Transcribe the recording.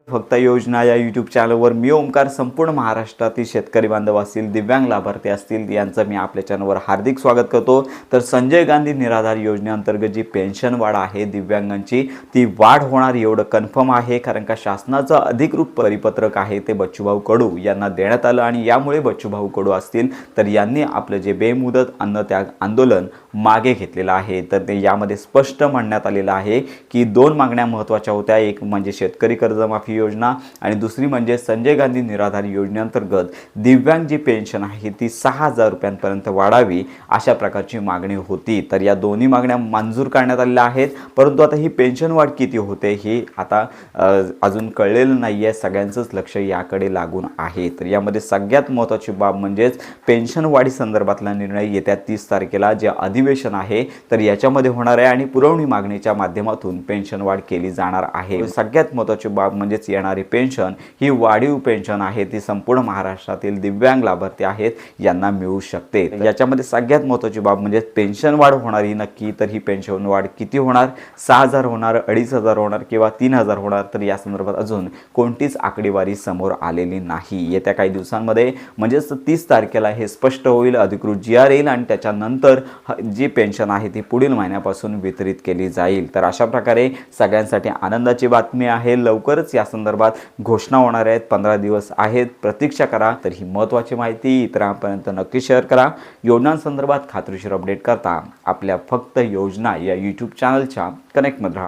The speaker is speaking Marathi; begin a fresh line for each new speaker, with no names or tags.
फक्त योजना या यूट्यूब चॅनलवर मी ओमकार संपूर्ण महाराष्ट्रातील शेतकरी बांधव असतील, दिव्यांग लाभार्थी असतील यांचं मी आपल्या चॅनलवर हार्दिक स्वागत करतो। तर संजय गांधी निराधार योजनेअंतर्गत जी पेन्शन वाढ आहे दिव्यांगांची ती वाढ होणार एवढं कन्फर्म आहे, कारण का शासनाचं अधिकृत परिपत्रक आहे ते बच्चूभाऊ कडू यांना देण्यात आलं आणि यामुळे बच्चूभाऊ कडू असतील तर यांनी आपलं जे बेमुदत अन्नत्याग आंदोलन मागे घेतलेलं आहे। तर ते यामध्ये स्पष्ट म्हणण्यात आलेलं आहे की दोन मागण्या महत्त्वाच्या होत्या, एक म्हणजे शेतकरी कर्जमाफी योजना आणि दुसरी म्हणजे संजय गांधी निराधार योजनेअंतर्गत दिव्यांग जी पेन्शन आहे ती 6000 रुपयांपर्यंत वाढावी अशा प्रकारची मागणी होती। तर या दोन्ही मागण्या मंजूर करण्यात आलेल्या आहेत, परंतु आता ही पेन्शन वाढ किती होते हे आता अजून कळलेलं नाही आहे। सगळ्यांचंच लक्ष याकडे लागून आहे। तर यामध्ये सगळ्यात महत्त्वाची बाब म्हणजेच पेन्शन वाढी संदर्भातला निर्णय येत्या 30 तारखेला जे अधिवेशन आहे तर याच्यामध्ये होणार आहे आणि पुरवणी मागणीच्या माध्यमातून पेन्शन वाढ केली जाणार आहे। सगळ्यात महत्त्वाची बाब म्हणजेच येणारी पेन्शन ही वाढीव पेन्शन आहे, ती संपूर्ण महाराष्ट्रातील दिव्यांग लाभार्थी आहेत यांना मिळू शकते। याच्यामध्ये सगळ्यात महत्त्वाची बाब म्हणजे पेन्शन वाढ होणारी नक्की, तर ही पेन्शन वाढ किती होणार, 6000 होणार, 2500 होणार किंवा 3000 होणार, तर या संदर्भात अजून कोणतीच आकडेवारी समोर आलेली नाही। येत्या काही दिवसांमध्ये म्हणजेच 30 तारखेला हे स्पष्ट होईल, अधिकृत GR येईल आणि त्याच्यानंतर जी पेन्शन आहे ती पुढील महिन्यापासून वितरित केली जाईल। तर अशा प्रकारे सगळ्यांसाठी आनंदाची बातमी आहे। लवकरच या संदर्भात घोषणा होणार आहेत, 15 दिवस आहेत, प्रतीक्षा करा। तर ही महत्त्वाची माहिती इतरांपर्यंत नक्की शेअर करा। योजनांसंदर्भात खात्रीशीर अपडेट करता आपल्या फक्त योजना या यूट्यूब चॅनलच्या कनेक्टमध्ये राहा।